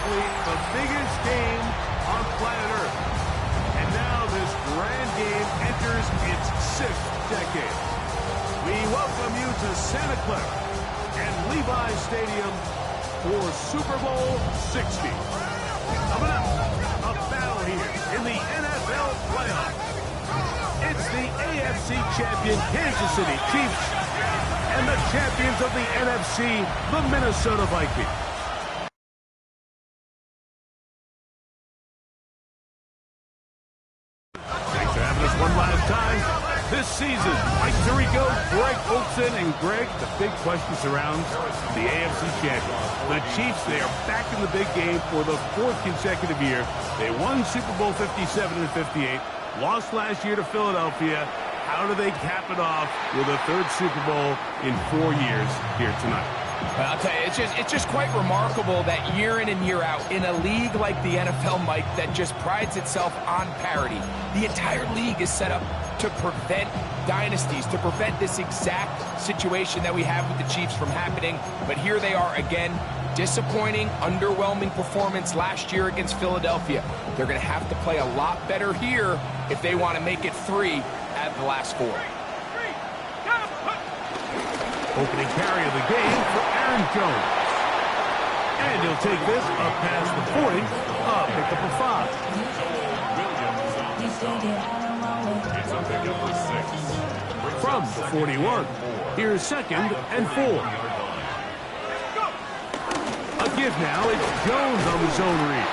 arguably the biggest game on planet Earth. And now this grand game enters its 6th decade. We welcome you to Santa Clara and Levi's Stadium for Super Bowl 60. Coming up, a battle here in the NFL playoffs. It's the AFC champion Kansas City Chiefs and the champions of the NFC, the Minnesota Vikings. Thanks for having us one last time this season. Mike Tirico, Greg Olsen, and Greg, the big question surrounds the AFC champions. The Chiefs, they are back in the big game for the 4th consecutive year. They won Super Bowl 57 and 58, lost last year to Philadelphia. How do they cap it off with a 3rd Super Bowl in 4 years here tonight? Well, I'll tell you, it's just quite remarkable that year in and year out, in a league like the NFL, Mike, that just prides itself on parity, the entire league is set up to prevent dynasties, to prevent this exact situation that we have with the Chiefs from happening. But here they are again, disappointing, underwhelming performance last year against Philadelphia. They're going to have to play a lot better here if they want to make it 3 out of the last 4. Opening carry of the game for Aaron Jones. And he'll take this up past the 40, pick up a 5. From the 41, here's 2nd and 4. A give now, it's Jones on the zone read.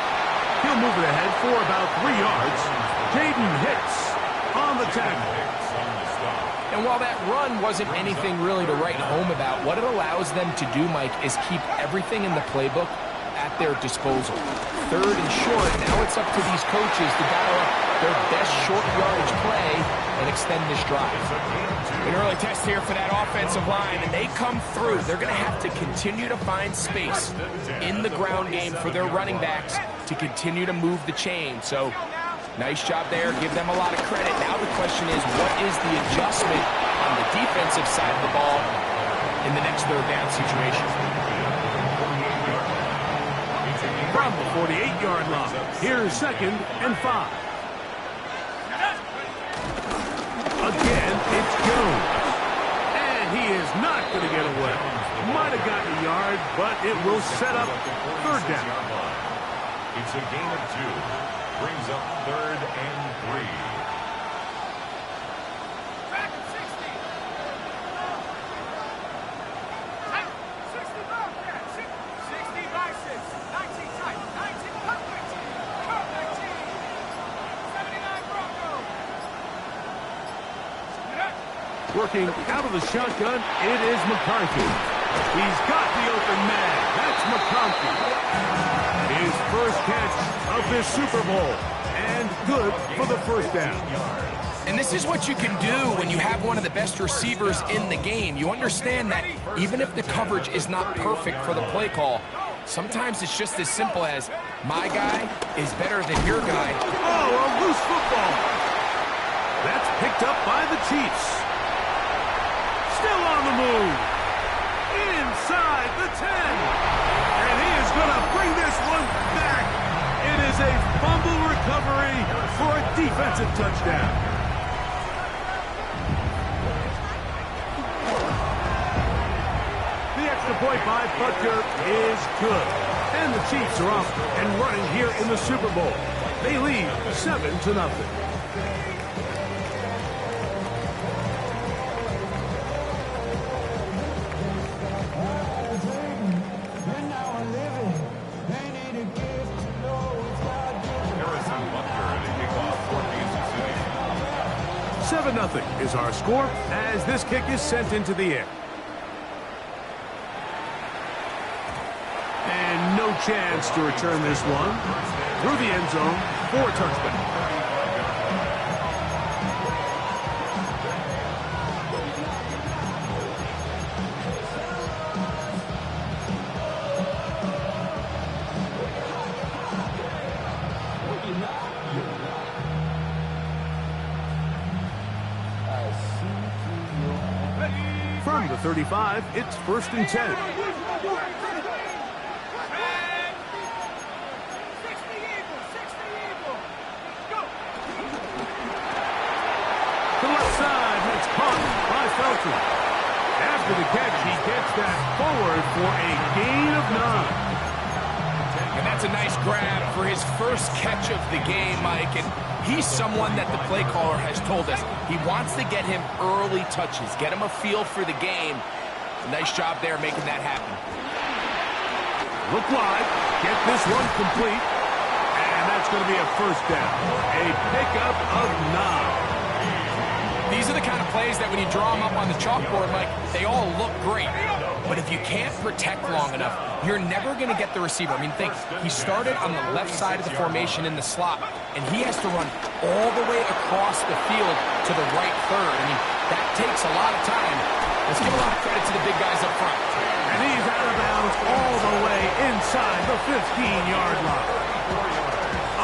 He'll move it ahead for about 3 yards. Jaden hits on the tackle. And while that run wasn't anything really to write home about, what it allows them to do, Mike, is keep everything in the playbook at their disposal. 3rd and short, now it's up to these coaches to dial up their best short yardage play and extend this drive. An early test here for that offensive line, and they come through. They're going to have to continue to find space in the ground game for their running backs to continue to move the chain. So nice job there. Give them a lot of credit. Now the question is, what is the adjustment on the defensive side of the ball in the next 3rd down situation? From the 48-yard line, here's 2nd and 5. Again, it's Jones. And he is not going to get away. Might have gotten a yard, but it will set up 3rd down. It's a gain of 2. Brings up 3rd and 3. Back at 60. 60 back there. 60 by 6. 19 tight. 19 cut 19. Cut 19. 79 Broncos. Working out of the shotgun, it is McCarthy. He's got the open man. That's McCarthy. His first catch of this Super Bowl, and good for the 1st down. And this is what you can do when you have one of the best receivers in the game. You understand that even if the coverage is not perfect for the play call, sometimes it's just as simple as, my guy is better than your guy. Oh, a loose football. That's picked up by the Chiefs. Still on the move. Inside the 10. And he is going to bring this one back. It is a fumble recovery for a defensive touchdown. The extra point by Butker is good. And the Chiefs are off and running here in the Super Bowl. They lead 7-0. Nothing is our score as this kick is sent into the air. And no chance to return this one through the end zone for a touchdown. From the 35, it's 1st and 10. To the left side. That's caught by Felton. After the catch, he gets that forward for a gain of 9. And that's a nice grab for his first catch of the game, Mike. And he's someone that the play caller has told us he wants to get him early touches, get him a feel for the game. Nice job there making that happen. Look wide. Get this one complete. And that's going to be a first down. A pickup of 9. These are the kind of plays that when you draw them up on the chalkboard, Mike, they all look great. But if you can't protect long enough, you're never going to get the receiver. I mean, think, he started on the left side of the formation in the slot, and he has to run all the way across the field to the right third. I mean, that takes a lot of time. Let's give a lot of credit to the big guys up front. And he's out of bounds all the way inside the 15-yard line.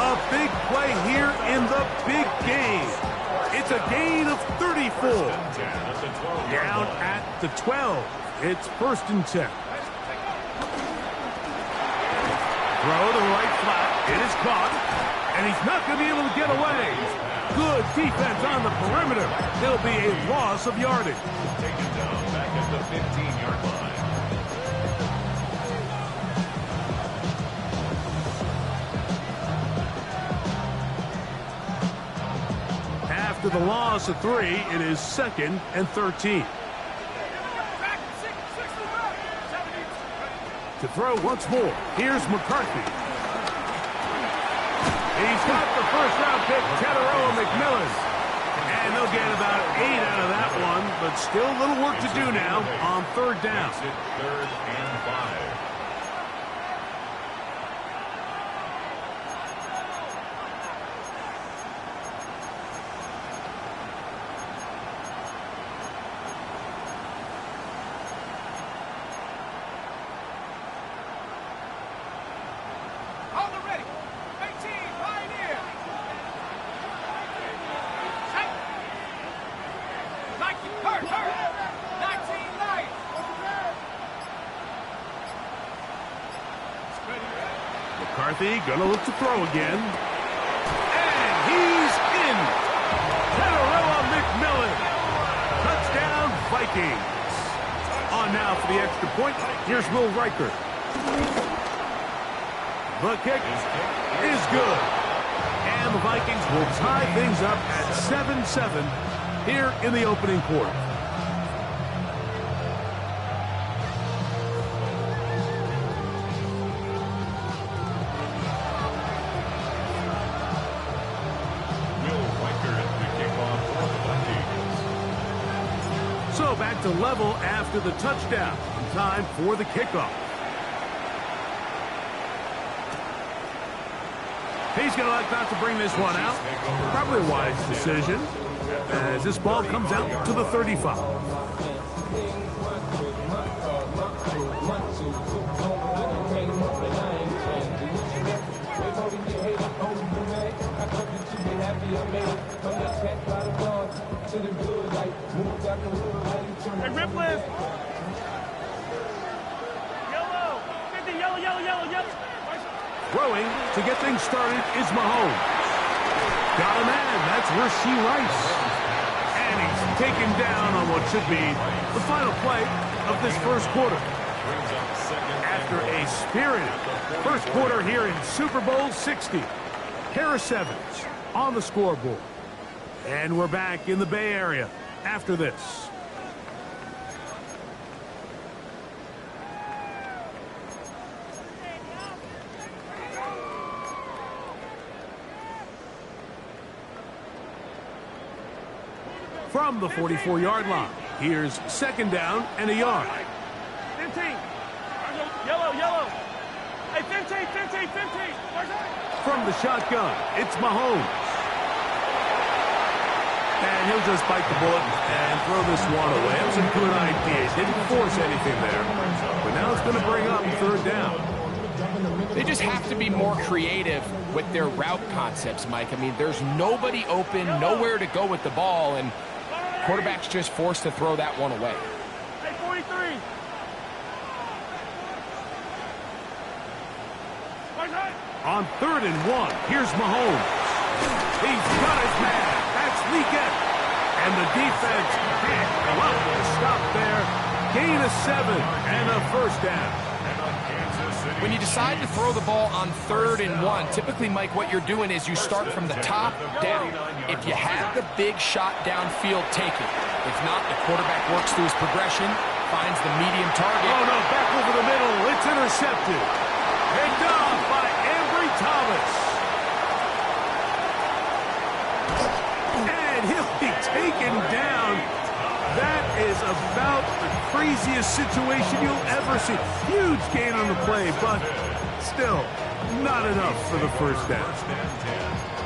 A big play here in the big game. It's a gain of 34. Down at the 12. It's 1st and 10. Throw to the right flat. It is caught. And he's not going to be able to get away. Good defense on the perimeter. There'll be a loss of yardage. Taken down back at the 15-yard line. After the loss of 3, it is 2nd and 13. To throw once more. Here's McCarthy. He's got the first-round pick, Cheifs McMillan. And they'll get about 8 out of that one, but still a little work to do now on 3rd down. 3rd and 5. McCarthy gonna look to throw again. And he's in. Cheifs McMillan. Touchdown, Vikings. On now for the extra point. Here's Will Riker. The kick is good. And the Vikings will tie things up at 7-7 here in the opening quarter. So back to level after the touchdown. Time for the kickoff. He's going to like not to bring this one out. Probably a wise decision as this ball comes out to the 35. Hey, rip lift. Yellow. 50, yellow, yellow, yellow, yellow. Throwing to get things started is Mahomes. Got a man. That's Rasheed Rice. And he's taken down on what should be the final play of this first quarter. After a spirited first quarter here in Super Bowl 60. Harris Evans on the scoreboard. And we're back in the Bay Area after this. From the 44-yard line, here's 2nd down and a yard. 15. Yellow, yellow. Hey, 15, 15, 15. From the shotgun, it's Mahomes. And he'll just bite the bullet and throw this one away. It was a good idea. Didn't force anything there. But now it's going to bring up 3rd down. They just have to be more creative with their route concepts, Mike. I mean, there's nobody open, nowhere to go with the ball, and quarterback's just forced to throw that one away. Hey, 43. On 3rd and 1, here's Mahomes. He's got his man. That's Leakett. And the defense can't come up with a stop there. Gain of 7 and a first down. When you decide to throw the ball on 3rd and 1, typically, Mike, what you're doing is you start from the top down. If you have the big shot downfield, take it. If not, the quarterback works through his progression, finds the medium target. Oh, no, back over the middle. It's intercepted. Picked off by Ambry Thomas. And he'll be taken down. That is about the craziest situation you'll ever see. Huge gain on the play, but still not enough for the first down.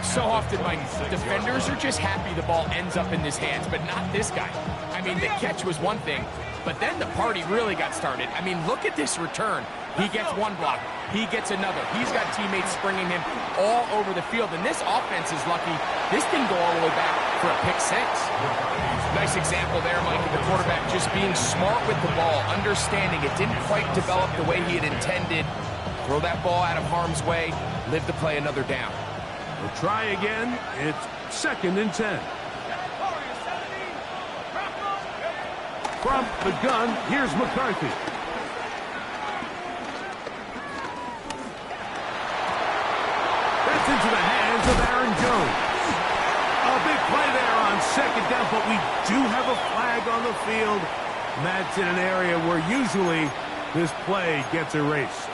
So often, Mike, defenders are just happy the ball ends up in his hands, but not this guy. I mean, the catch was one thing, but then the party really got started. I mean, look at this return. He gets one block. He gets another. He's got teammates springing him all over the field, and this offense is lucky. This didn't go all the way back for a pick 6. Nice example there, Mike, of the quarterback just being smart with the ball, understanding it didn't quite develop the way he had intended. Throw that ball out of harm's way, live to play another down. We'll try again. It's 2nd and 10. From the gun, here's McCarthy. That's into the hands of Aaron Jones. A big play there on 2nd down, but we do have a flag on the field. And that's in an area where usually this play gets erased.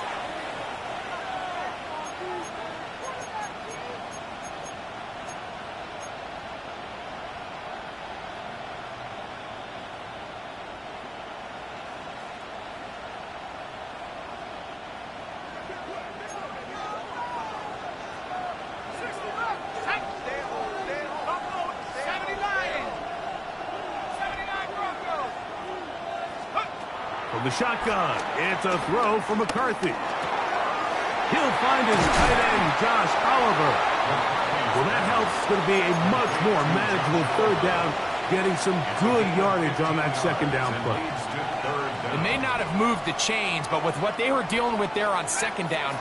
The shotgun. It's a throw for McCarthy. He'll find his tight end, Josh Oliver. Well, that helps. It's going to be a much more manageable 3rd down, getting some good yardage on that 2nd down play. It may not have moved the chains, but with what they were dealing with there on 2nd down,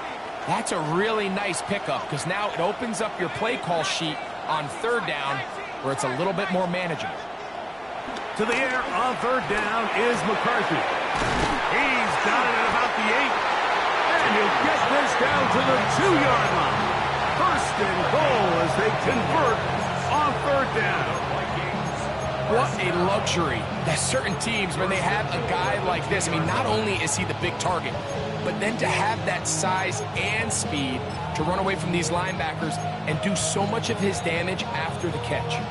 that's a really nice pickup because now it opens up your play call sheet on 3rd down where it's a little bit more manageable. To the air on 3rd down is McCarthy. He's got it at about the 8. And he'll get this down to the 2-yard line. 1st and goal as they convert on 3rd down. What a luxury that certain teams, when they have a guy like this, I mean, not only is he the big target, but then to have that size and speed to run away from these linebackers and do so much of his damage after the catch.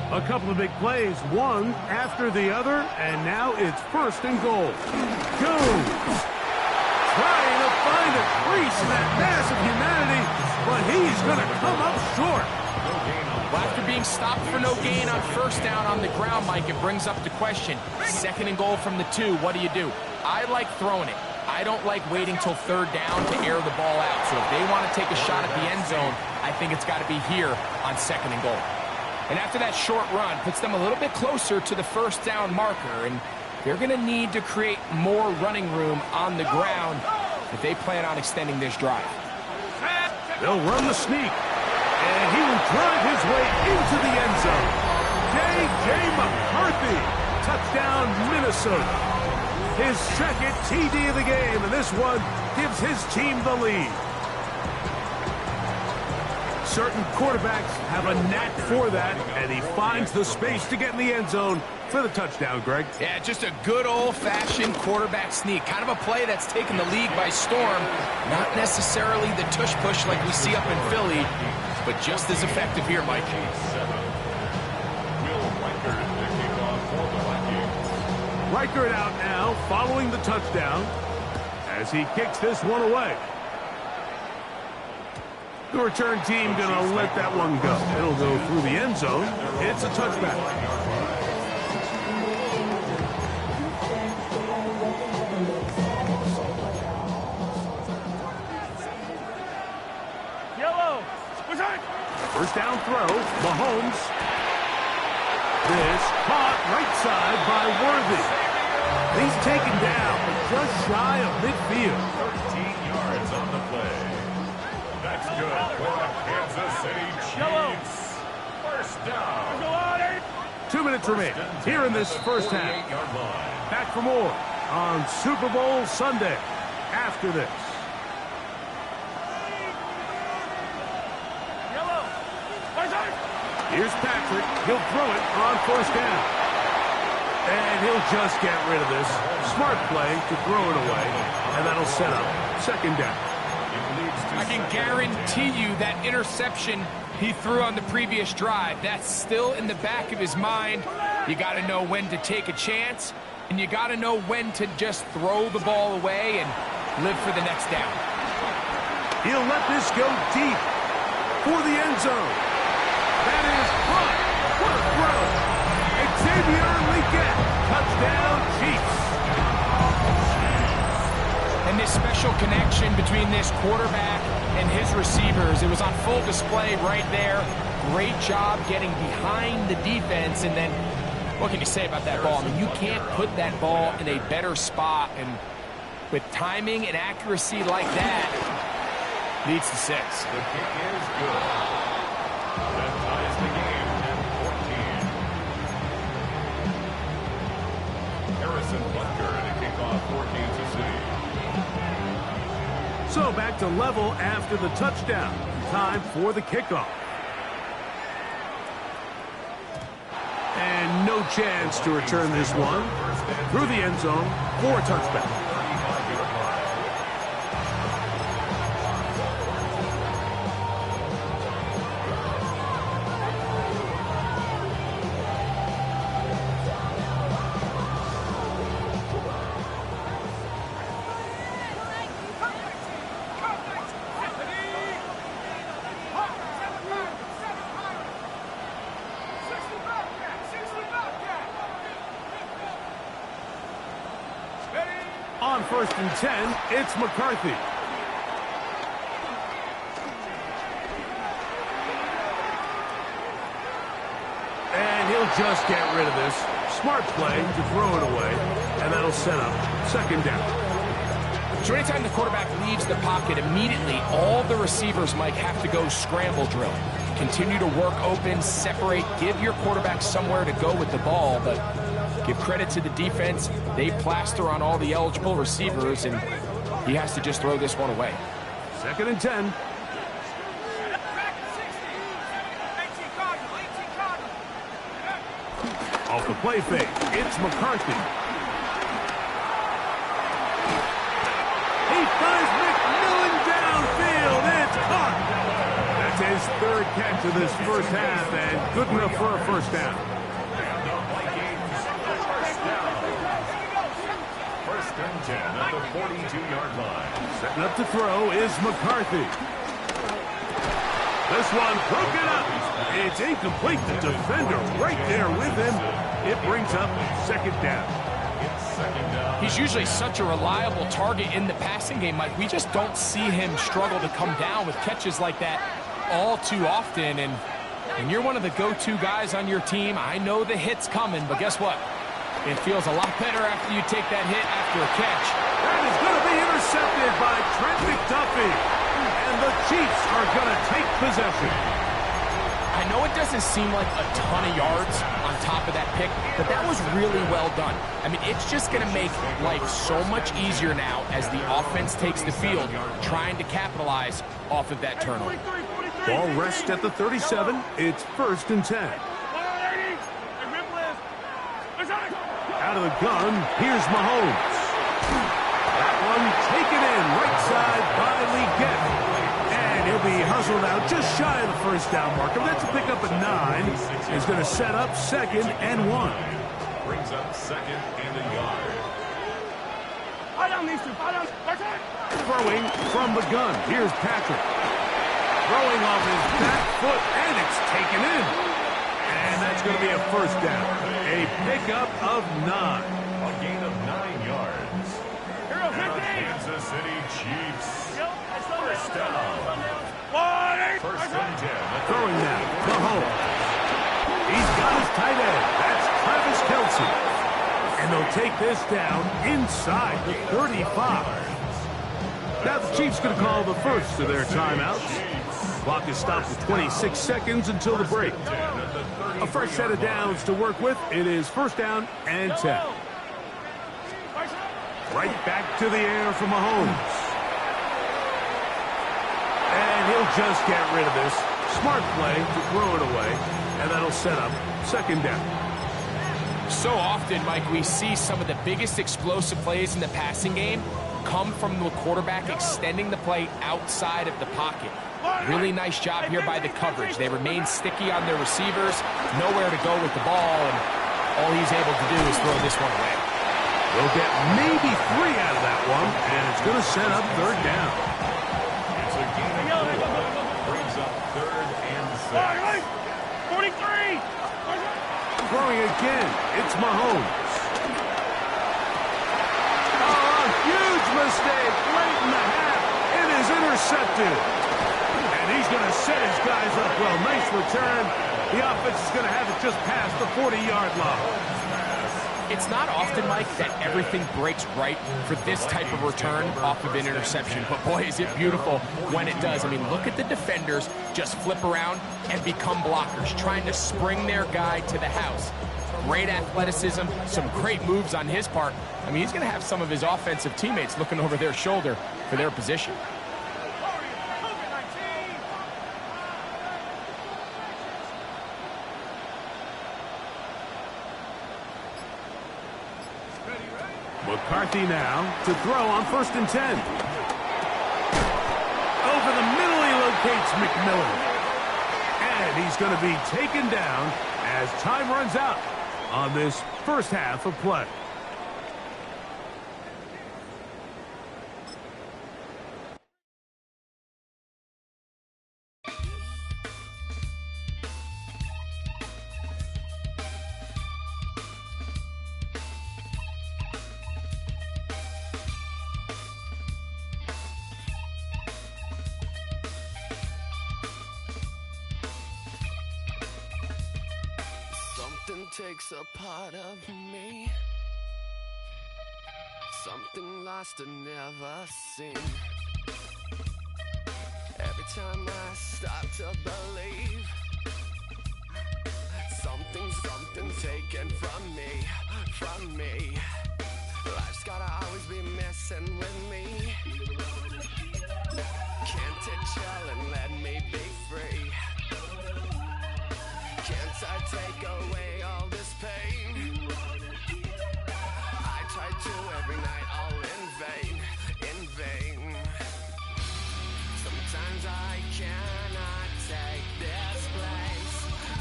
A couple of big plays, one after the other, and now it's 1st and goal. Jones trying to find a crease in that mass of humanity, but he's going to come up short. Well, after being stopped for no gain on 1st down on the ground, Mike, it brings up the question. 2nd and goal from the 2, what do you do? I like throwing it. I don't like waiting till 3rd down to air the ball out. So if they want to take a shot at the end zone, I think it's got to be here on 2nd and goal. And after that short run, puts them a little bit closer to the 1st down marker. And they're going to need to create more running room on the ground if they plan on extending this drive. They'll run the sneak. And he will drive his way into the end zone. J.J. McCarthy. Touchdown, Minnesota. His 2nd TD of the game, and this one gives his team the lead. Certain quarterbacks have a knack for that, and he finds the space to get in the end zone for the touchdown, Greg. Yeah, just a good old-fashioned quarterback sneak. Kind of a play that's taken the league by storm. Not necessarily the tush-push like we see up in Philly, but just as effective here, Mike. Reichert out now, following the touchdown, as he kicks this one away. The return team going to let that one go. It'll go through the end zone. It's a touchback. Yellow. First down throw, Mahomes. This caught right side by Worthy. He's taken down. just shy of midfield. 13 yards on the play. That's good for the Kansas City Chiefs. First down. 2 minutes remain here in this first half. Back for more on Super Bowl Sunday after this. Here's Patrick. He'll throw it on first down. And he'll just get rid of this. Smart play to throw it away. And that'll set up second down. I can guarantee you that interception he threw on the previous drive, that's still in the back of his mind. You got to know when to take a chance, and you got to know when to just throw the ball away and live for the next down. He'll let this go deep for the end zone. That is caught. What a throw. Xavier Leggett. Touchdown, Chiefs. And this special connection between this quarterback and his receivers, it was on full display right there. Great job getting behind the defense. And then, what can you say about that ball? I mean, you can't put that ball in a better spot. And with timing and accuracy like that, leads to 6. The kick is good. That ties the game at 14. Harrison Butker to kick off for Kansas City. So back to level after the touchdown. Time for the kickoff. And no chance to return this one. Through the end zone for a touchback. On 1st and 10, it's McCarthy. And he'll just get rid of this. Smart play to throw it away, and that'll set up second down. So anytime the quarterback leaves the pocket, immediately all the receivers, Mike, have to go scramble drill. Continue to work open, separate, give your quarterback somewhere to go with the ball, but give credit to the defense. They plaster on all the eligible receivers, and he has to just throw this one away. 2nd and 10. Off the play fake, it's McCarthy. He finds McMillan downfield. It's caught. That's his 3rd catch of this first half, and good enough for a first down. And 10 at the 42-yard line. Setting up to throw is McCarthy. This one broken up. It's incomplete. The defender right there with him. It brings up second down. He's usually such a reliable target in the passing game, Mike. We just don't see him struggle to come down with catches like that all too often. And you're one of the go-to guys on your team. I know the hit's coming, but guess what? It feels a lot better after you take that hit after a catch. That is going to be intercepted by Trent McDuffie. And the Chiefs are going to take possession. I know it doesn't seem like a ton of yards on top of that pick, but that was really well done. I mean, it's just going to make life so much easier now as the offense takes the field, trying to capitalize off of that turnover. Ball rests at the 37. It's 1st and 10. Out of the gun, here's Mahomes. That one taken in right side by Leggett. And he'll be hustled out just shy of the first down marker. That's a pickup at 9. He's going to set up 2nd and 1. Brings up 2nd and a yard. Throwing from the gun, here's Patrick. Throwing off his back foot, and it's taken in. And that's going to be a first down. A pickup of 9. A gain of 9 yards. And the Kansas City Chiefs. First down. 1st and 10. Throwing now, Mahomes. He's got his tight end. That's Travis Kelce. And And they'll take this down inside the 35. Now the Chiefs going to call the first of their timeouts. Clock is stopped at 26 seconds until the break. A fresh set of downs to work with. It is first down and 10. Right back to the air for Mahomes. And he'll just get rid of this. Smart play to throw it away. And that'll set up second down. So often, Mike, we see some of the biggest explosive plays in the passing game come from the quarterback extending the play outside of the pocket. Really nice job here by the coverage. They remain sticky on their receivers, nowhere to go with the ball, and all he's able to do is throw this one away. They'll get maybe 3 out of that one, and it's going to set up third down. It's a game brings up third and 6. 43! Throwing again, it's Mahomes. Oh, a huge mistake late in the half. It is intercepted. And he's going to set his guys up well. Nice return. The offense is going to have it just past the 40-yard line. It's not often, Mike, that everything breaks right for this type of return off of an interception. But, boy, is it beautiful when it does. I mean, look at the defenders just flip around and become blockers, trying to spring their guy to the house. Great athleticism, some great moves on his part. I mean, he's going to have some of his offensive teammates looking over their shoulder for their position. McCarthy now to throw on first and 10. Over the middle he locates McMillan. And he's going to be taken down as time runs out on this first half of play. Takes a part of me, something lost and never seen. Every time I start to believe, something taken from me. Life's gotta always be messing with me. Can't it chill and let me be free? Can't I take away all this pain? I try to every night, all in vain. Sometimes I cannot take this place.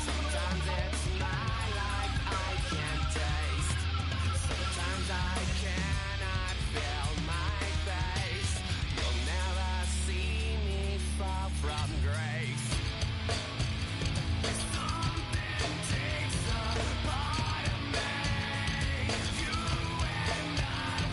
Sometimes it's my life I can't taste. Sometimes I cannot feel my face. You'll never see me fall from grace. Takes a part of me, you and I.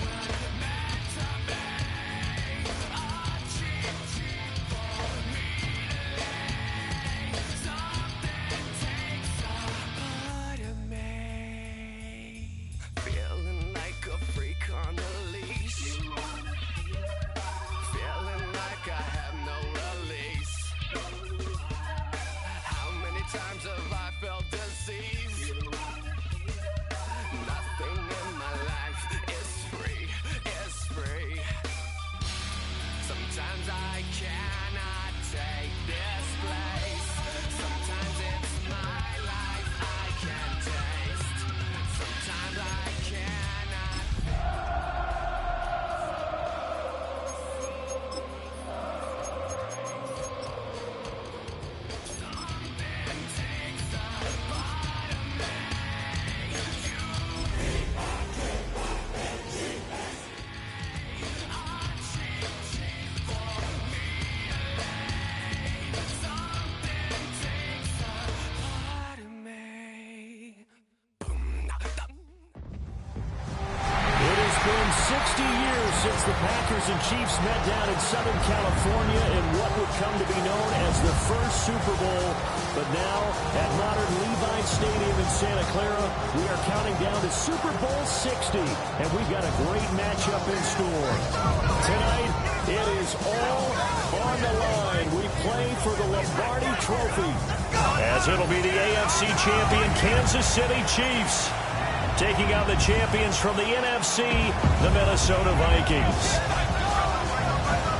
60 years since the Packers and Chiefs met down in Southern California in what would come to be known as the first Super Bowl. But now, at modern Levi's Stadium in Santa Clara, we are counting down to Super Bowl 60, and we've got a great matchup in store. Tonight, it is all on the line. We play for the Lombardi Trophy, as it'll be the AFC champion Kansas City Chiefs taking on the champions from the NFC, the Minnesota Vikings.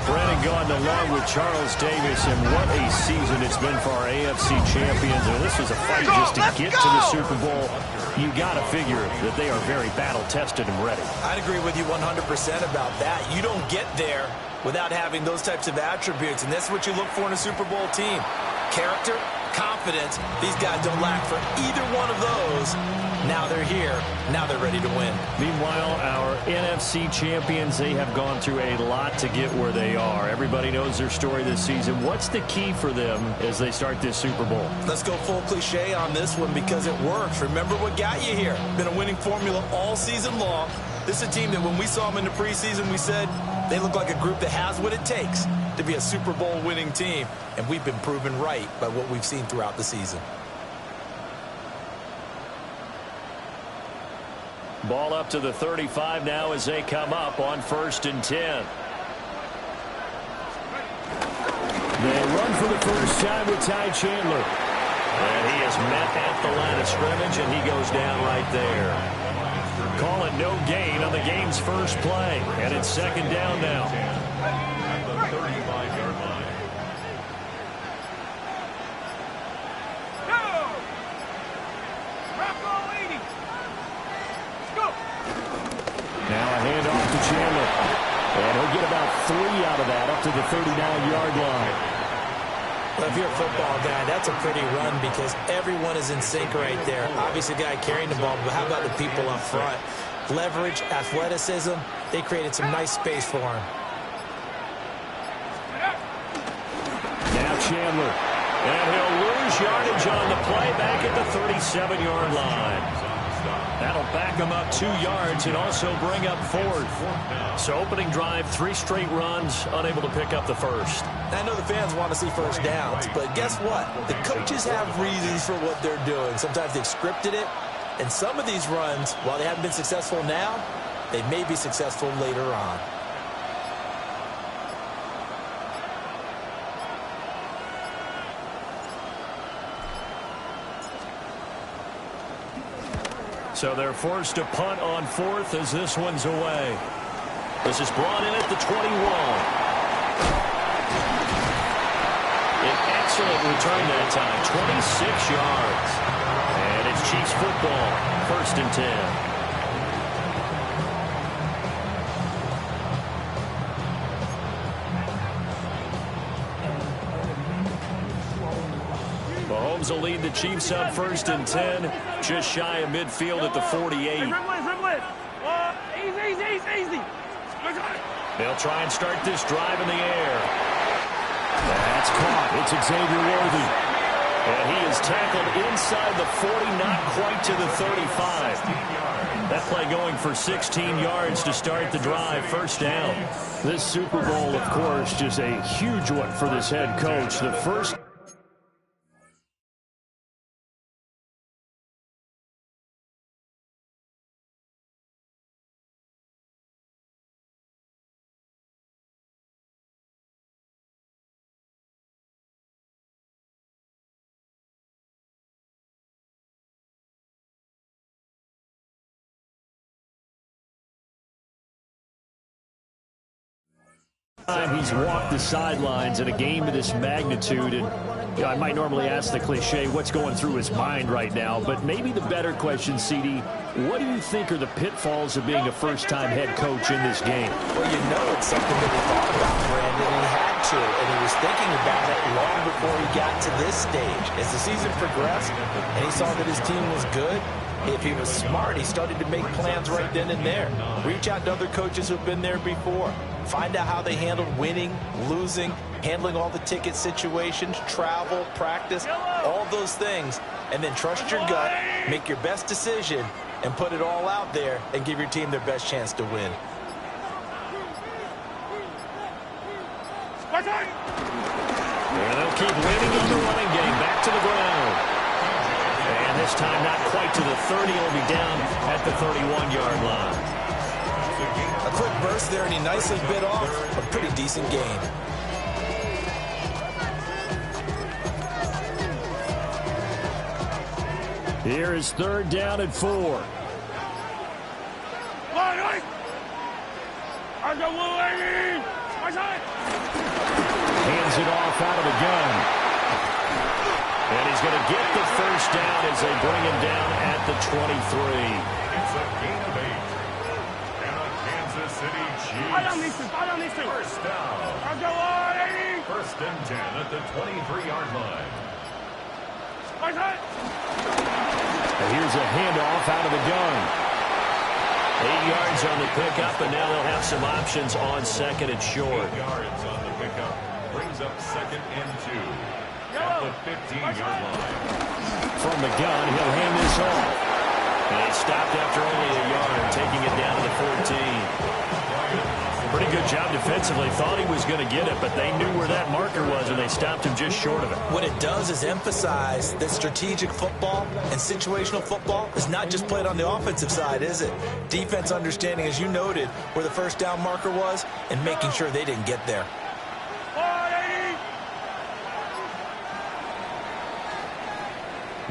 Brandon Gaudin along with Charles Davis, and what a season it's been for our AFC champions. And this was a fight just to get to the Super Bowl. You got to figure that they are very battle-tested and ready. I'd agree with you 100% about that. You don't get there without having those types of attributes, and that's what you look for in a Super Bowl team. Character, confidence. These guys don't lack for either one of those. Now they're here. Now they're ready to win. Meanwhile, our NFC champions, they have gone through a lot to get where they are. Everybody knows their story this season. What's the key for them as they start this Super Bowl? Let's go full cliche on this one because it works. Remember what got you here. Been a winning formula all season long. This is a team that when we saw them in the preseason, we said they look like a group that has what it takes to be a Super Bowl winning team. And we've been proven right by what we've seen throughout the season. Ball up to the 35 now as they come up on 1st and 10. They run for the first time with Ty Chandler. And he is met at the line of scrimmage, and he goes down right there. Call it no gain on the game's first play. And it's 2nd down now. At the 35-yard line. Now a handoff to Chandler. And he'll get about 3 out of that up to the 39-yard line. Well, if you're a football guy, that's a pretty run because everyone is in sync right there. Obviously, the guy carrying the ball, but how about the people up front? Leverage, athleticism, they created some nice space for him. Now Chandler. And he'll lose yardage on the play back at the 37-yard line. That'll back him up 2 yards and also bring up 4th. So opening drive, 3 straight runs, unable to pick up the first. I know the fans want to see first downs, but guess what? The coaches have reasons for what they're doing. Sometimes they've scripted it, and some of these runs, while they haven't been successful now, they may be successful later on. So they're forced to punt on 4th as this one's away. This is brought in at the 21. An excellent return that time, 26 yards. And it's Chiefs football, 1st and 10. Mahomes will lead the Chiefs up 1st and 10, just shy of midfield at the 48. They'll try and start this drive in the air. That's caught. It's Xavier Worthy. And he is tackled inside the 40, not quite to the 35. That play going for 16 yards to start the drive, 1st down. This Super Bowl, of course, just a huge one for this head coach. The first time he's walked the sidelines in a game of this magnitude, and I might normally ask the cliche, what's going through his mind right now, but maybe the better question, CD, what do you think are the pitfalls of being a first-time head coach in this game? Well, you know it's something that he thought about, Brandon, and he had to, and he was thinking about it long before he got to this stage. As the season progressed and he saw that his team was good, if he was smart, he started to make plans right then and there. Reach out to other coaches who've been there before. Find out how they handled winning, losing, handling all the ticket situations, travel, practice, all those things. And then trust your gut, make your best decision, and put it all out there and give your team their best chance to win. And they'll keep winning on the running game. Back to the ground. And this time not quite to the 30. It'll be down at the 31-yard line. A quick burst there, and he nicely bit off a pretty decent gain. Here is 3rd down and 4. Hands it off out of the gun. And he's going to get the first down as they bring him down at the 23. It's a gain of 8. And a Kansas City Chiefs. First down. First and 10 at the 23-yard line. And here's a handoff out of the gun. 8 yards on the pickup, and now they'll have some options on 2nd and short. 8 yards on the pickup. Brings up 2nd and 2. At the 15-yard line. From the gun, he'll hand this off. And he stopped after only a yard, taking it down to the 14. Pretty good job defensively. Thought he was going to get it, but they knew where that marker was, and they stopped him just short of it. What it does is emphasize that strategic football and situational football is not just played on the offensive side, is it? Defense understanding, as you noted, where the first down marker was and making sure they didn't get there.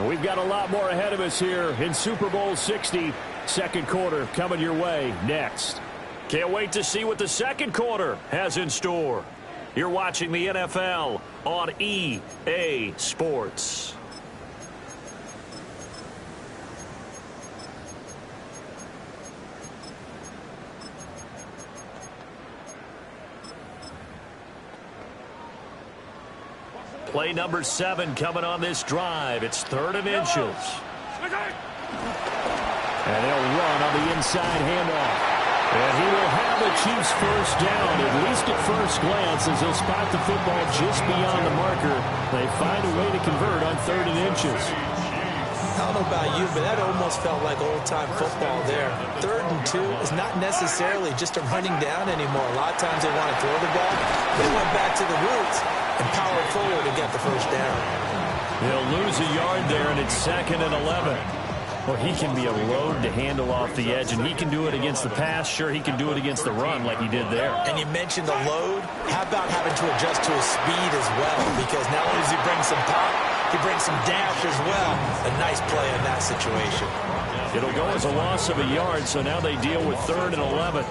We've got a lot more ahead of us here in Super Bowl 60. Second quarter coming your way next. Can't wait to see what the second quarter has in store. You're watching the NFL on EA Sports. Play number 7 coming on this drive. It's 3rd and inches. And they'll run on the inside handoff. And he will have the Chiefs first down, at least at first glance, as they'll spot the football just beyond the marker. They find a way to convert on 3rd and inches. I don't know about you, but that almost felt like old-time football there. 3rd and 2 is not necessarily just a running down anymore. A lot of times they want to throw the ball. They went back to the roots and powered forward to get the first down. They'll lose a yard there, and it's 2nd and 11. Well, he can be a load to handle off the edge, and he can do it against the pass. Sure, he can do it against the run like he did there. And you mentioned the load. How about having to adjust to his speed as well? Because not only does he bring some pop, he brings some dash as well. A nice play in that situation. It'll go as a loss of a yard, so now they deal with 3rd and 11.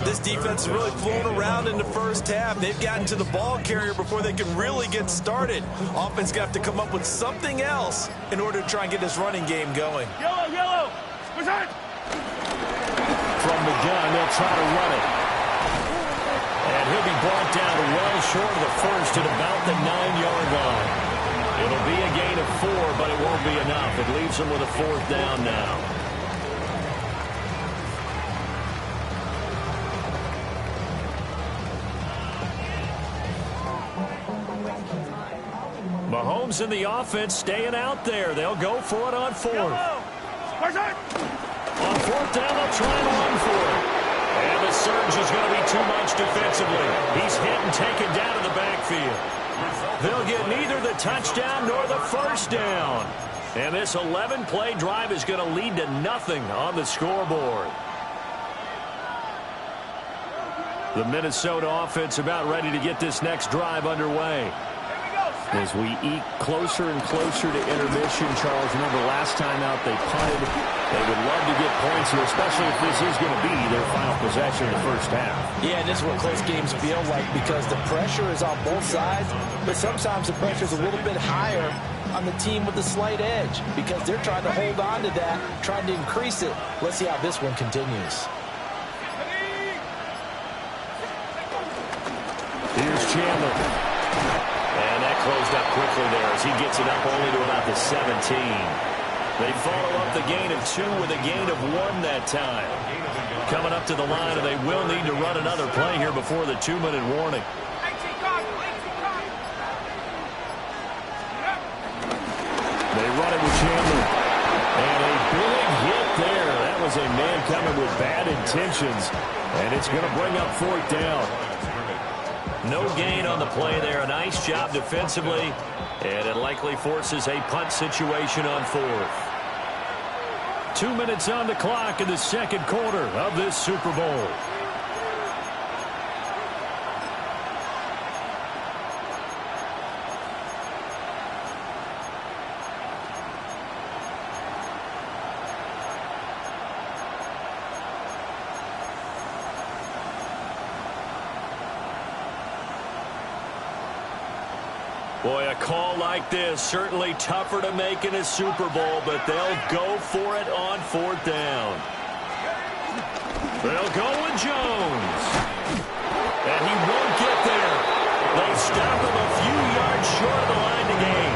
This defense is really flown around in the first half. They've gotten to the ball carrier before they can really get started. Offense got to come up with something else in order to try and get this running game going. Yellow. From the gun, they'll try to run it. And he'll be brought down well short of the first at about the 9-yard line. It'll be a gain of 4, but it won't be enough. It leaves them with a 4th down now. Mahomes and the offense staying out there. They'll go for it on 4th. On 4th down, they'll try and run for it. And the surge is going to be too much defensively. He's hit and taken down in the backfield. They'll get neither the touchdown nor the first down. And this 11-play drive is going to lead to nothing on the scoreboard. The Minnesota offense about ready to get this next drive underway. As we eke closer and closer to intermission, Charles, remember last time out they punted. They would love to get points here, especially if this is going to be their final possession in the first half. Yeah, and this is what close games feel like because the pressure is on both sides, but sometimes the pressure is a little bit higher on the team with the slight edge because they're trying to hold on to that, trying to increase it. Let's see how this one continues. Here's Chandler. And that closed up quickly there as he gets it up only to about the 17. They follow up the gain of 2 with a gain of 1 that time. Coming up to the line, and they will need to run another play here before the 2-minute warning. They run it with Chandler. And a big hit there. That was a man coming with bad intentions. And it's going to bring up 4th down. No gain on the play there. A nice job defensively, and it likely forces a punt situation on fourth. 2 minutes on the clock in the second quarter of this Super Bowl. Boy, a call like this, certainly tougher to make in a Super Bowl, but they'll go for it on fourth down. They'll go with Jones. And he won't get there. They stop him a few yards short of the line to gain.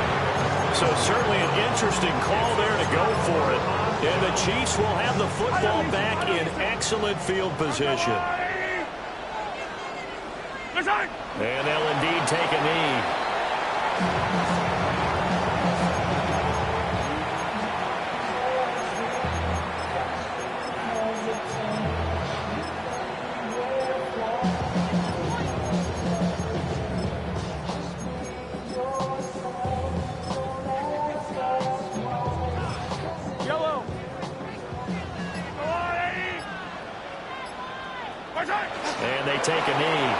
So certainly an interesting call there to go for it. And the Chiefs will have the football back in excellent field position. And they'll indeed take a knee. Yellow. And they take a knee.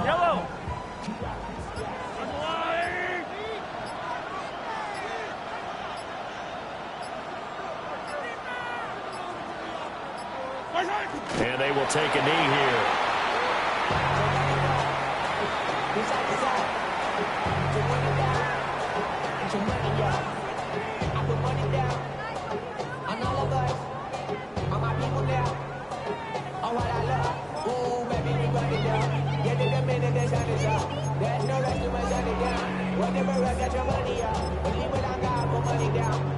Yellow. And they will take a knee here.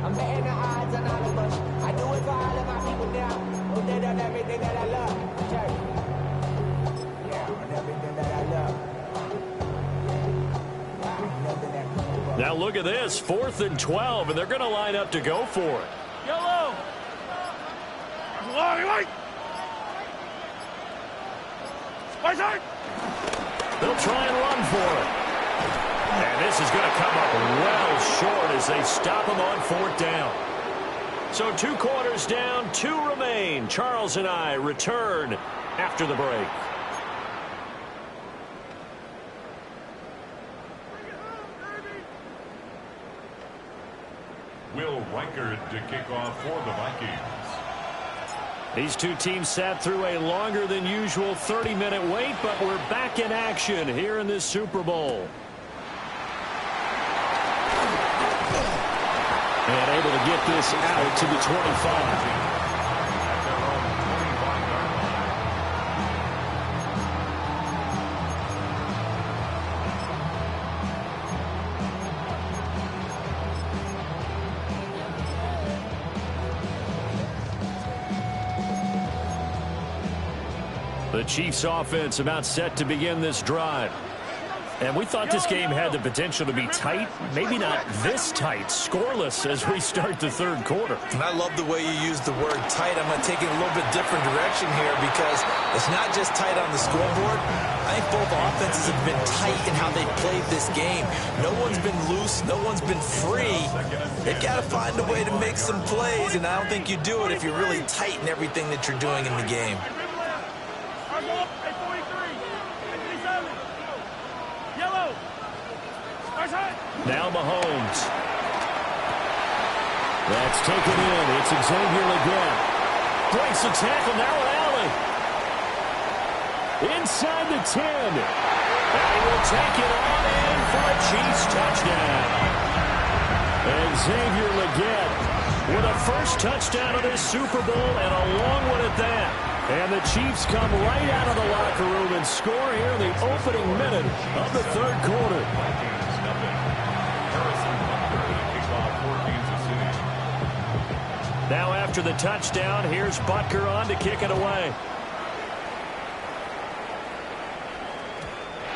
I'm betting the odds on all of us. I do it for all of my people now. Who did on everything that I love. Yeah, on everything that I love. Now look at this, 4th and 12, and they're going to line up to go for it. Yellow. They'll try and run for it. And this is going to come up well short as they stop him on 4th down. So 2 quarters down, 2 remain. Charles and I return after the break. Will Reichard to kick off for the Vikings. These two teams sat through a longer than usual 30-minute wait, but we're back in action here in this Super Bowl. And able to get this out to the 25. The Chiefs offense about set to begin this drive. And we thought this game had the potential to be tight, maybe not this tight, scoreless as we start the 3rd quarter. And I love the way you use the word tight. I'm going to take it a little bit different direction here because it's not just tight on the scoreboard. I think both offenses have been tight in how they played this game. No one's been loose. No one's been free. They've got to find a way to make some plays, and I don't think you do it if you're really tight in everything that you're doing in the game. Now Mahomes. That's taken in. It's Xavier Leggett. Breaks the tackle. Now Allen. Inside the 10. And he will take it on in for a Chiefs touchdown. And Xavier Leggett with a first touchdown of this Super Bowl and a long one at that. And the Chiefs come right out of the locker room and score here in the opening minute of the 3rd quarter. Now after the touchdown, here's Butker on to kick it away.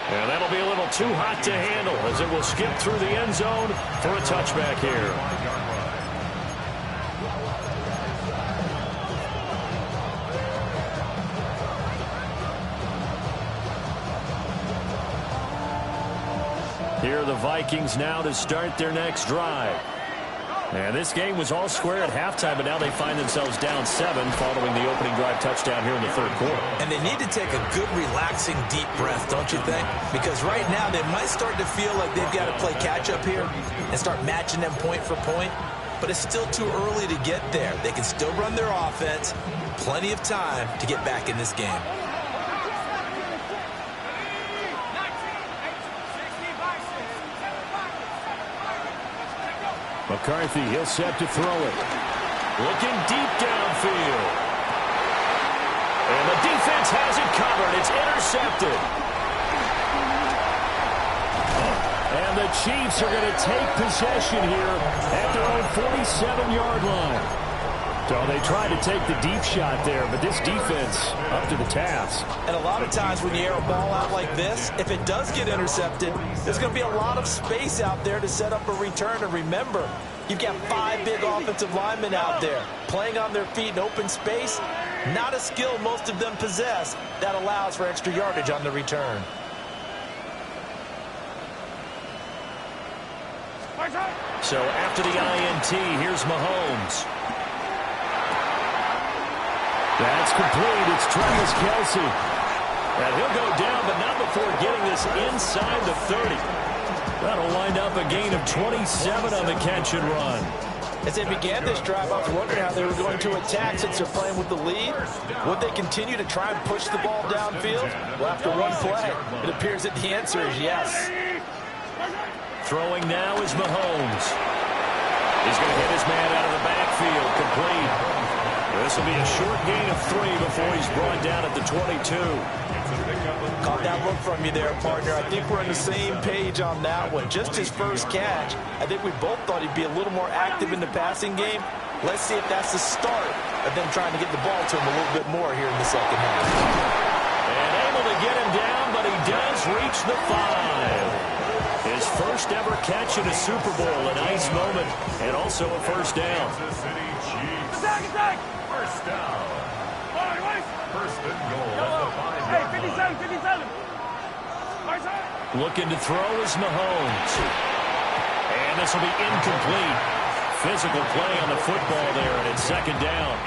And that'll be a little too hot to handle as it will skip through the end zone for a touchback here. Here are the Vikings now to start their next drive. And this game was all square at halftime, but now they find themselves down 7 following the opening drive touchdown here in the third quarter. And they need to take a good, relaxing, deep breath, don't you think? Because right now they might start to feel like they've got to play catch-up here and start matching them point for point. But it's still too early to get there. They can still run their offense. Plenty of time to get back in this game. McCarthy, he'll set to throw it. Looking deep downfield. And the defense has it covered. It's intercepted. And the Chiefs are going to take possession here at their own 47-yard line. So they tried to take the deep shot there, but this defense up to the task. And a lot of times when you air a ball out like this, if it does get intercepted, there's going to be a lot of space out there to set up a return. And remember, you've got 5 big offensive linemen out there playing on their feet in open space. Not a skill most of them possess that allows for extra yardage on the return. So after the INT, here's Mahomes. That's complete. It's Travis Kelce. And he'll go down, but not before getting this inside the 30. That'll wind up a gain of 27 on the catch and run. As they began this drive, I was wondering how they were going to attack since they're playing with the lead. Would they continue to try and push the ball downfield? Well, after one play, it appears that the answer is yes. Throwing now is Mahomes. He's going to hit his man out of the backfield. Complete. This will be a short gain of 3 before he's brought down at the 22. Caught that look from you there, partner. I think we're on the same page on that one. Just his first catch. I think we both thought he'd be a little more active in the passing game. Let's see if that's the start of them trying to get the ball to him a little bit more here in the second half. And able to get him down, but he does reach the 5. His first ever catch in a Super Bowl, a nice moment, and also a first down. Attack! First down. First and goal at the 5-yard Hey, 57! Looking to throw is Mahomes. And this will be incomplete. Physical play on the football there, and it's second down.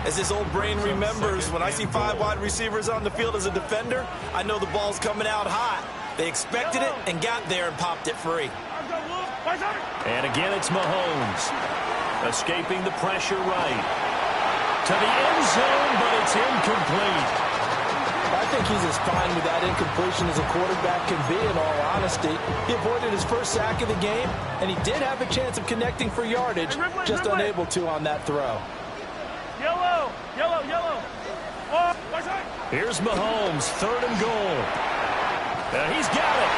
As this old brain remembers, when I see 5 wide receivers on the field as a defender, I know the ball's coming out hot. They expected it and got there and popped it free. And again, it's Mahomes. Escaping the pressure right. To the end zone, but it's incomplete. I think he's as fine with that incompletion as a quarterback can be, in all honesty. He avoided his first sack of the game, and he did have a chance of connecting for yardage, just unable to on that throw. Yellow! Here's Mahomes, 3rd and goal. And he's got it.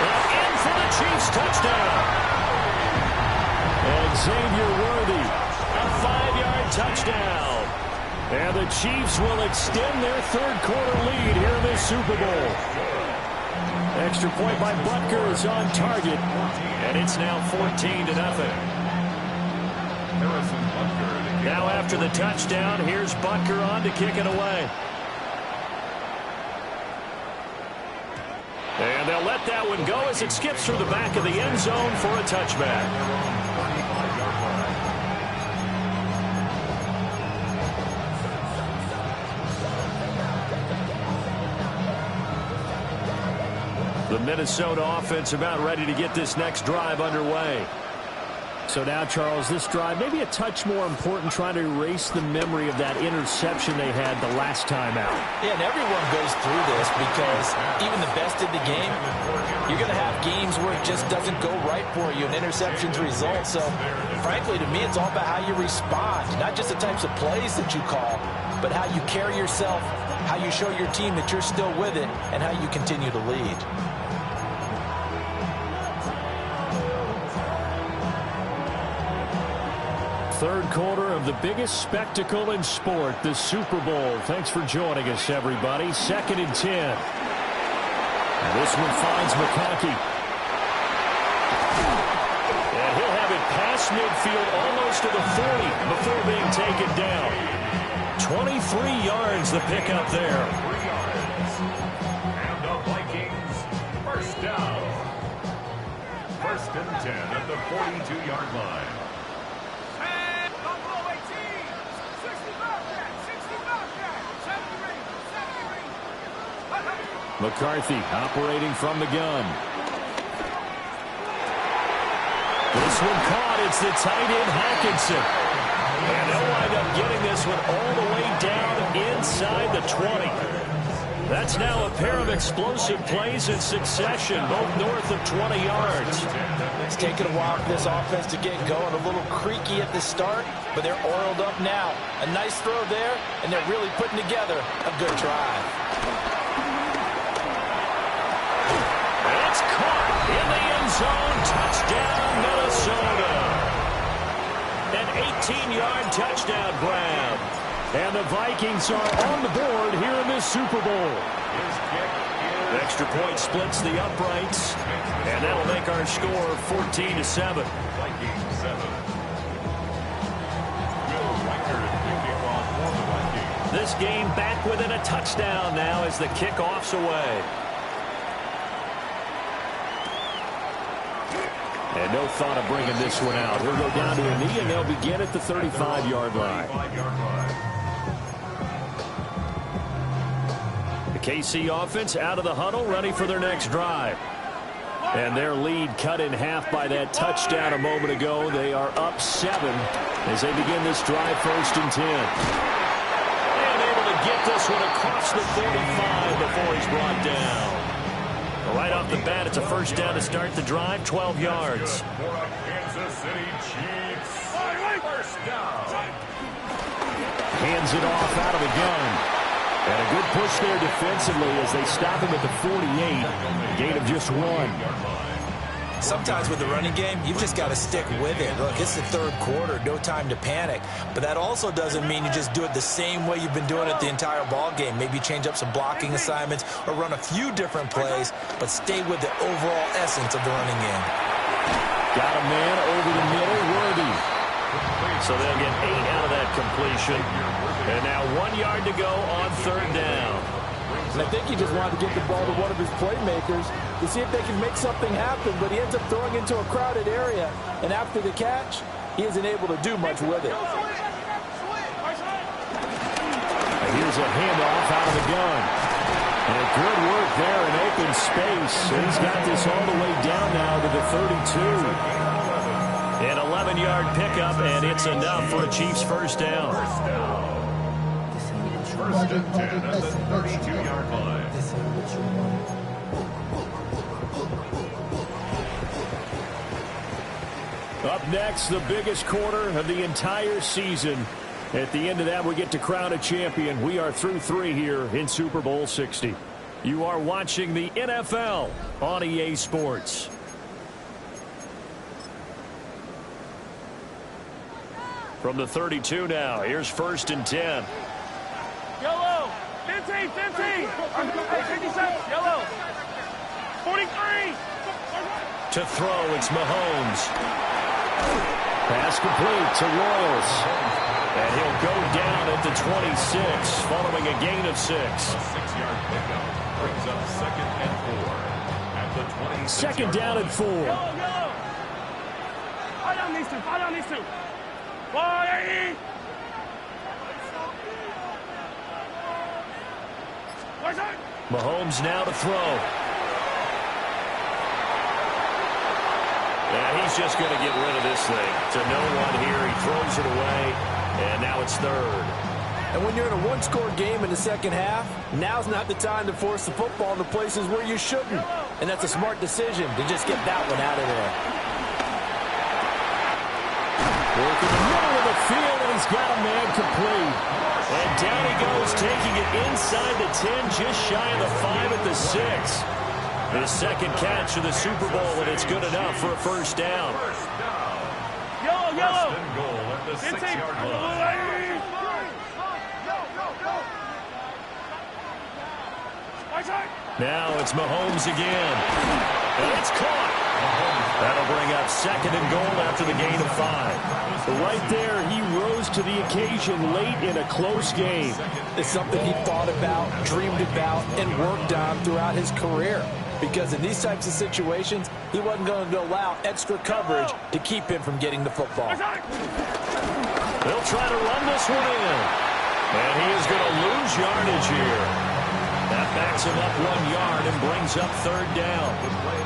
And in for the Chiefs touchdown. And Xavier Worthy, a 5-yard touchdown. And the Chiefs will extend their third quarter lead here in this Super Bowl. Extra point by Butker is on target. And it's now 14-0. Now after the touchdown, here's Butker on to kick it away. And they'll let that one go as it skips through the back of the end zone for a touchback. The Minnesota offense about ready to get this next drive underway. So now, Charles, this drive maybe a touch more important, trying to erase the memory of that interception they had the last time out. Yeah, and everyone goes through this because even the best in the game, you're going to have games where it just doesn't go right for you, and interceptions result. So, frankly, to me, it's all about how you respond, not just the types of plays that you call, but how you carry yourself, how you show your team that you're still with it, and how you continue to lead. Third quarter of the biggest spectacle in sport, the Super Bowl. Thanks for joining us, everybody. 2nd and 10. This one finds McConkey. And he'll have it past midfield almost to the 40 before being taken down. 23 yards the pickup there. 3 yards. And the Vikings, first down. First and 10 at the 42-yard line. And Buffalo 18. 65 back, 65 back. 70 Rangers, 70 Rangers. McCarthy operating from the gun. This one caught. It's the tight end, Hawkinson. And they'll wind up getting this one all the way down inside the 20. That's now a pair of explosive plays in succession, both north of 20 yards. It's taken a while for this offense to get going. A little creaky at the start, but they're oiled up now. A nice throw there, and they're really putting together a good drive. It's caught in the end zone. Touchdown, Minnesota. An 18-yard touchdown grab. And the Vikings are on the board here in this Super Bowl. Extra point splits the uprights, and that'll make our score 14-7. Vikings 7. Will Reichard to kick off for the Vikings. This game back within a touchdown now as the kickoff's away. And no thought of bringing this one out. He'll go down to a knee, and they'll begin at the 35-yard line. The KC offense out of the huddle, ready for their next drive. And their lead cut in half by that touchdown a moment ago. They are up 7 as they begin this drive, first and 10. And able to get this one across the 45 before he's brought down. Right off the bat, it's a first down to start the drive, 12 yards. For a Kansas City Chiefs, first down. Hands it off out of the gun. And a good push there defensively as they stop him at the 48. Gain of just 1. Sometimes with the running game, you've just got to stick with it. Look, it's the third quarter, no time to panic. But that also doesn't mean you just do it the same way you've been doing it the entire ball game. Maybe change up some blocking assignments or run a few different plays, but stay with the overall essence of the running game. Got a man over the middle, Worthy. So they'll get 8 out of that completion. And now 1 yard to go on third down. And I think he just wanted to get the ball to one of his playmakers to see if they can make something happen, but he ends up throwing into a crowded area. And after the catch, he isn't able to do much with it. And here's a handoff out of the gun. And good work there in open space. And he's got this all the way down now to the 32. An 11-yard pickup, and it's enough for a Chiefs first down. First and 10 at the 32-yard line. Up next, the biggest quarter of the entire season. At the end of that, we get to crown a champion. We are through 3 here in Super Bowl 60. You are watching the NFL on EA Sports. From the 32 now, here's first and 10. Yellow. 15, 15. 57. Yellow. 43. To throw, it's Mahomes. Pass complete to Royals. And he'll go down at the 26, following a gain of 6. A 6-yard pickup brings up second and 4 at the 26. Second down and 4. Yellow. Fire down these two. Fire down these two. 40. Mahomes now to throw. And he's just going to get rid of this thing. To no one here. He throws it away. And now it's third. And when you're in a one-score game in the second half, now's not the time to force the football in the places where you shouldn't. And that's a smart decision to just get that one out of there. Work in the middle of the field, and he's got a man complete. And down he goes, taking it inside the 10, just shy of the 5 at the 6. His second catch of the Super Bowl, and it's good enough for a first down. Yellow. First and goal at the 6-yard line. Now it's Mahomes again. And it's caught. That'll bring up 2nd and goal after the gain of 5. But right there, he rose to the occasion late in a close game. It's something he thought about, dreamed about, and worked on throughout his career. Because in these types of situations, he wasn't going to allow extra coverage to keep him from getting the football. They'll try to run this one in. And he is going to lose yardage here. That backs him up 1 yard and brings up 3rd down.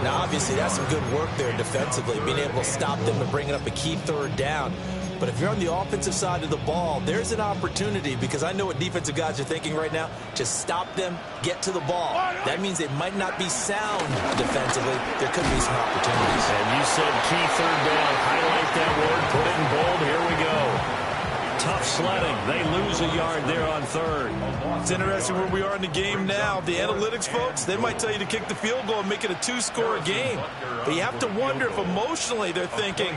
Now, obviously, that's some good work there defensively, being able to stop them and bringing up a key 3rd down. But if you're on the offensive side of the ball, there's an opportunity, because I know what defensive guys are thinking right now. Just stop them, get to the ball. That means it might not be sound defensively. There could be some opportunities. And you said key 3rd down. Highlight that word, put it in bold. Here we go. Tough sledding. They lose a yard there on 3rd. It's interesting where we are in the game now. The analytics folks, they might tell you to kick the field goal and make it a 2-score game. But you have to wonder if emotionally they're thinking,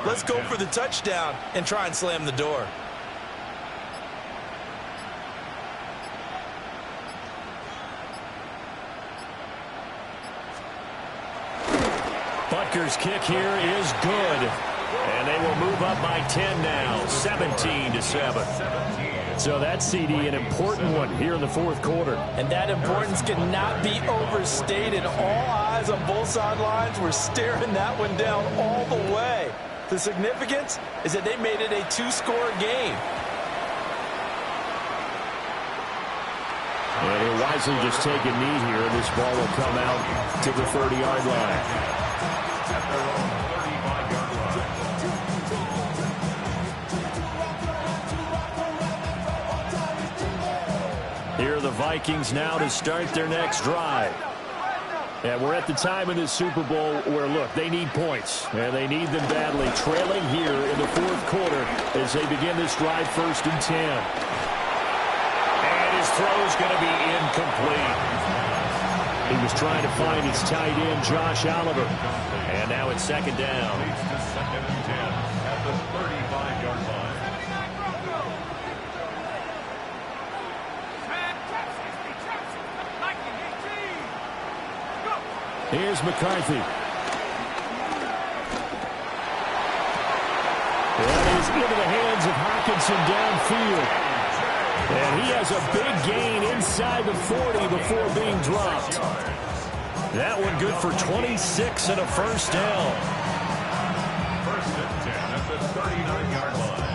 let's go for the touchdown and try and slam the door. Butker's kick here is good. And they will move up by 10 now, 17-7. So that CD, an important one here in the 4th quarter. And that importance cannot be overstated. All eyes on both sidelines were staring that one down all the way. The significance is that they made it a 2-score game. And he'll wisely just take a knee here, and this ball will come out to the 30-yard line. Here are the Vikings now to start their next drive. And we're at the time in this Super Bowl where, look, they need points. And they need them badly. Trailing here in the 4th quarter as they begin this drive, 1st and 10. And his throw is going to be incomplete. He was trying to find his tight end, Josh Oliver. And now it's 2nd down. Leads to 2nd and 10 at the 35-yard line. Here's McCarthy. That is into the hands of Hockenson downfield. And he has a big gain inside the 40 before being dropped. That one good for 26 and a 1st down. 1st and 10 at the 39-yard line.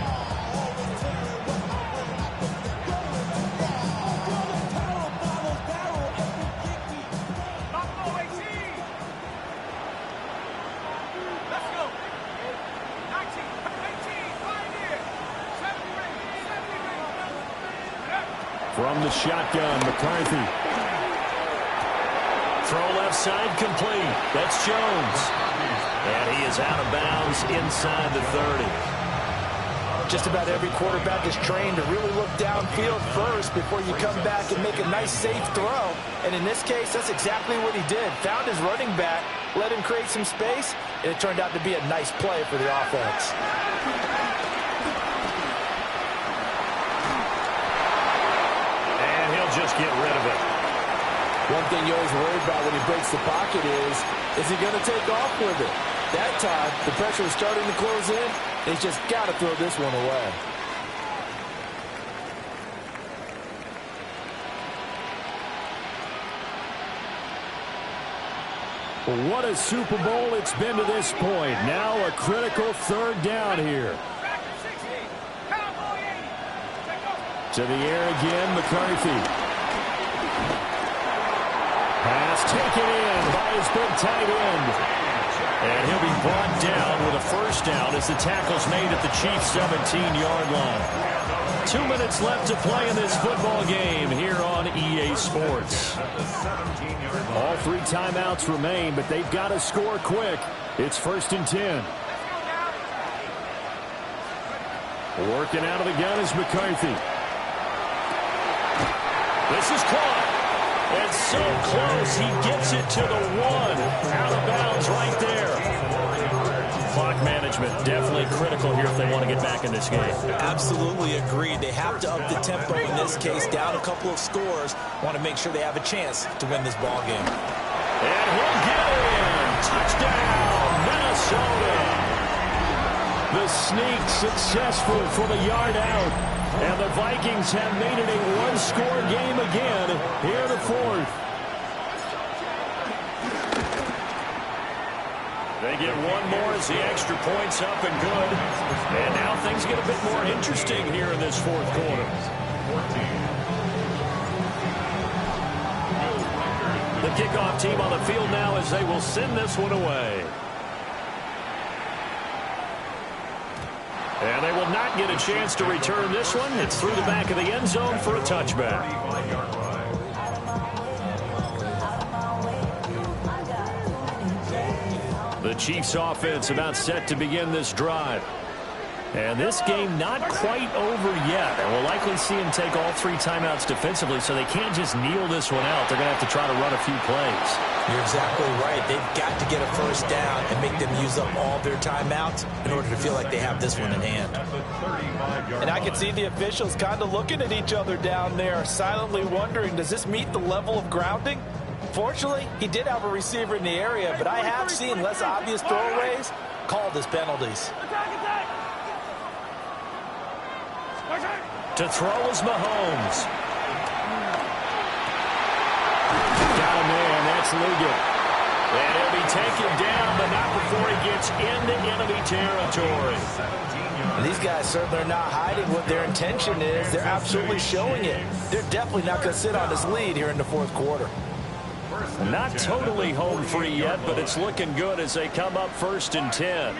From the shotgun, McCarthy. Throw left side complete. That's Jones. And he is out of bounds inside the 30. Just about every quarterback is trained to really look downfield first before you come back and make a nice, safe throw. And in this case, that's exactly what he did. Found his running back, let him create some space, and it turned out to be a nice play for the offense. Just get rid of it. One thing you always worry about when he breaks the pocket is he going to take off with it? That time, the pressure was starting to close in. He's just got to throw this one away. Well, what a Super Bowl it's been to this point. Now a critical 3rd down here. To the air again, McCarthy. Pass taken in by his big tight end. And he'll be brought down with a 1st down as the tackle's made at the Chiefs' 17-yard line. 2 minutes left to play in this football game here on EA Sports. All 3 timeouts remain, but they've got to score quick. It's 1st and 10. Working out of the gun is McCarthy. This is caught. And so close, he gets it to the 1. Out of bounds right there. Clock management. management. Definitely critical here if they want to get back in this game. Absolutely agreed. They have to up the tempo in this case, down a couple of scores. Want to make sure they have a chance to win this ball game. And he'll get in. Touchdown, Minnesota. The sneak successful for the yard out. And the Vikings have made it a one-score game again here in the fourth. They get one more as the extra point's up and good. And now things get a bit more interesting here in this fourth quarter. The kickoff team on the field now as they will send this one away. And they will not get a chance to return this one. It's through the back of the end zone for a touchback. The Chiefs offense about set to begin this drive. And this game not quite over yet. And we'll likely see him take all 3 timeouts defensively, so they can't just kneel this one out. They're going to have to try to run a few plays. You're exactly right. They've got to get a first down and make them use up all their timeouts in order to feel like they have this one in hand. And I can see the officials kind of looking at each other down there, silently wondering, does this meet the level of grounding? Fortunately, he did have a receiver in the area, but I have seen less obvious throwaways called as penalties. To throw is Mahomes. Got him in. That's Liggett. And he'll be taken down, but not before he gets into enemy territory. And these guys certainly are not hiding what their intention is. They're absolutely showing it. They're definitely not going to sit on this lead here in the fourth quarter. Not totally home free yet, but it's looking good as they come up 1st and 10.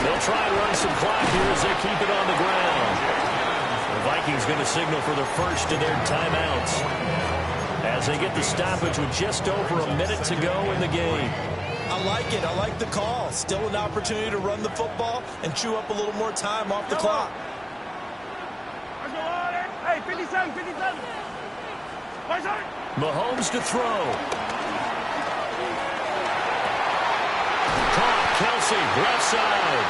They'll try and run some clock here as they keep it on the ground. The Vikings going to signal for the first of their timeouts as they get the stoppage with just over a minute to go in the game. I like it. I like the call. Still an opportunity to run the football and chew up a little more time off the clock. Hey, 57, 57. Mahomes to throw. Kelsey, left side.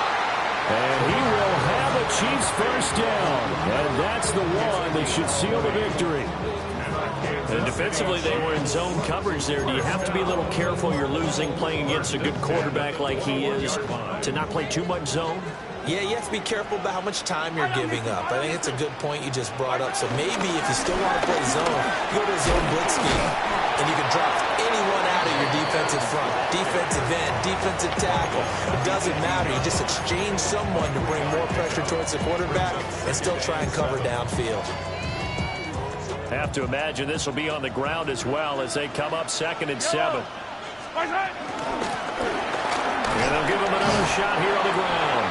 And he will have a Chiefs first down. And that's the one that should seal the victory. And defensively, they were in zone coverage there. Do you have to be a little careful? You're losing playing against a good quarterback like he is to not play too much zone? Yeah, you have to be careful about how much time you're giving up. I think it's a good point you just brought up. So maybe if you still want to play zone, you go to a zone blitz scheme, and you can drop anyone out of your defensive front, defensive end, defensive tackle. It doesn't matter. You just exchange someone to bring more pressure towards the quarterback and still try and cover downfield. Have to imagine this will be on the ground as well as they come up 2nd and 7. And they'll give them another shot here on the ground.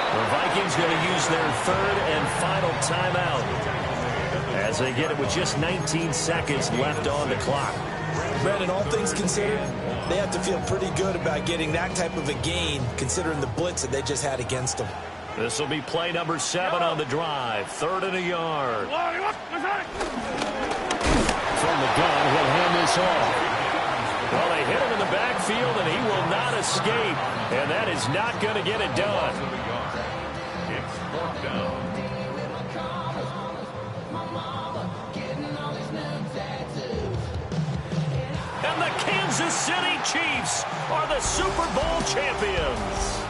The Vikings going to use their 3rd and final timeout as they get it with just 19 seconds left on the clock. Brandon, all things considered, they have to feel pretty good about getting that type of a gain considering the blitz that they just had against them. This will be play number 7 on the drive. 3rd and a yard. From the gun, he'll hand this off. Well, they hit him in the backfield, and he will not escape. And that is not going to get it done. It's 4th down. And the Kansas City Chiefs are the Super Bowl champions.